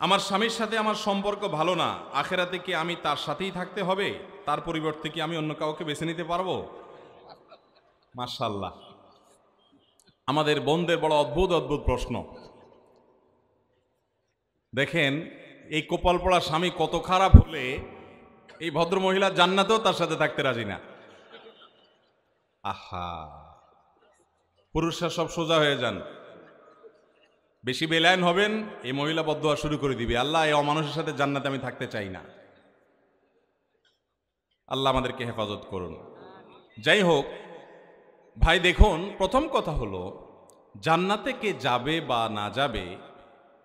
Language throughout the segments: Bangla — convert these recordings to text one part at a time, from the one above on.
আমার স্বামীর সাথে আমার সম্পর্ক ভালো না, আখেরাতে কি আমি তার সাথেই থাকতে হবে? তার পরিবর্তে কি আমি অন্য কাউকে বেছে নিতে পারবো? মাশাআল্লাহ, আমাদের বোনদের বড় অদ্ভুত অদ্ভুত প্রশ্ন। দেখেন, এই কপাল পড়া স্বামী কত খারাপ হলে এই ভদ্র মহিলা জান্নাতেও তার সাথে থাকতে রাজি না। আহা, পুরুষরা সব সোজা হয়ে যান, বেশি বেলায়েন হবেন, এই মহিলা বদদুয়া শুরু করে দিবে, আল্লাহ এই অমানুষের সাথে জান্নাতে আমি থাকতে চাই না। আল্লাহ আমাদেরকে হেফাজত করুন। যাই হোক ভাই, দেখুন, প্রথম কথা হলো জান্নাতে কে যাবে বা না যাবে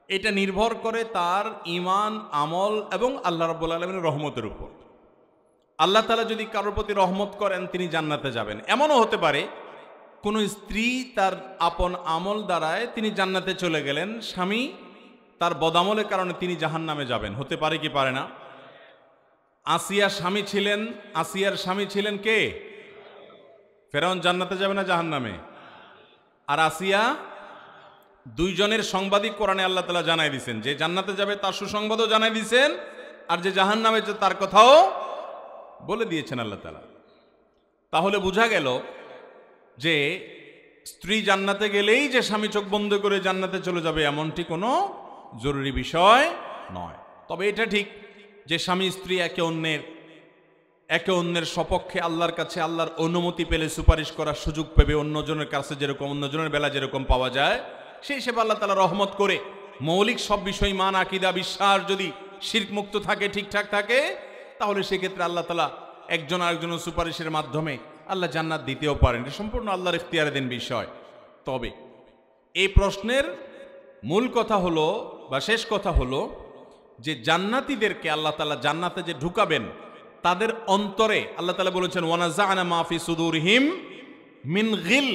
এটা নির্ভর করে তার ঈমান, আমল এবং আল্লাহ রাব্বুল আলামিনের রহমতের উপর। আল্লাহ তাআলা যদি কারোর প্রতি রহমত করেন তিনি জান্নাতে যাবেন। এমনও হতে পারে কোনো স্ত্রী তার আপন আমল দ্বারায় তিনি জান্নাতে চলে গেলেন, স্বামী তার বদামলের কারণে তিনি জাহান্নামে যাবেন। হতে পারে কি পারে না? আসিয়ার স্বামী ছিলেন কে? ফেরাউন জান্নাতে যাবে না জাহান্নামে? আর আসিয়া, দুইজনের সংবাদই কোরআনে আল্লাহ তাআলা জানাই দিয়েছেন, যে জান্নাতে যাবে তার সুসংবাদও জানাই দিয়েছেন, আর যে জাহান্নামে যাবে তার কথাও বলে দিয়েছেন আল্লাহ তাআলা। তাহলে বোঝা গেল যে স্ত্রী জান্নাতে গেলেই যে স্বামী চোখ বন্ধ করে জান্নাতে চলে যাবে এমনটি কোনো জরুরি বিষয় নয়। তবে এটা ঠিক যে স্বামী স্ত্রী একে অন্যের সপক্ষে আল্লাহর কাছে আল্লাহর অনুমতি পেলে সুপারিশ করার সুযোগ পাবে, অন্যজনের কাছে যেরকম অন্যজনের বেলা যেরকম পাওয়া যায়, সেই হিসেবে আল্লাহ তাআলা রহমত করে মৌলিক সব বিষয়, মান, আকীদা, বিশ্বাস যদি শিরক মুক্ত থাকে, ঠিকঠাক থাকে, তাহলে সেক্ষেত্রে আল্লাহ তাআলা একজন আরেকজনের সুপারিশের মাধ্যমে আল্লাহ জান্নাত দিতেও পারেন। এটা সম্পূর্ণ আল্লাহর ইখতিয়ারাধীন বিষয়। তবে এই প্রশ্নের মূল কথা হলো বা শেষ কথা হলো যে জান্নাতীদেরকে আল্লাহ তাআলা জান্নাতে যে ঢুকাবেন তাদের অন্তরে আল্লাহ তাআলা বলেছেন ওয়ানাযা'না মা ফি সুদুরহিম মিন গিল,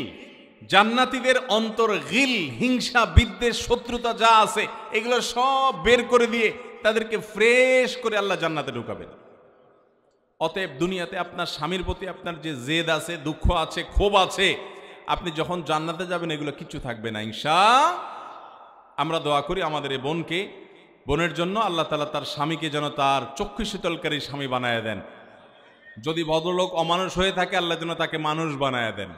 জান্নাতীদের অন্তর গিল, হিংসা, বিদ্বেষ, শত্রুতা যা আছে এগুলো সব বের করে দিয়ে তাদেরকে ফ্রেশ করে আল্লাহ জান্নাতে ঢুকাবেন। অতএব দুনিয়াতে আপনার স্বামীর প্রতি আপনার যে জেদ আছে, দুঃখ আছে, ক্ষোভ আছে, আপনি যখন জান্নাতে যাবেন এগুলো কিচ্ছু থাকবে না ইনশাআল্লাহ। আমরা দোয়া করি আমাদের এই বোনের জন্য আল্লাহ তাআলা তার স্বামীকে যেন তার চক্ষু শীতলকারী স্বামী বানায় দেন। যদি ভদ্রলোক অমানুষ হয়ে থাকে আল্লাহ যেন তাকে মানুষ বানায় দেন।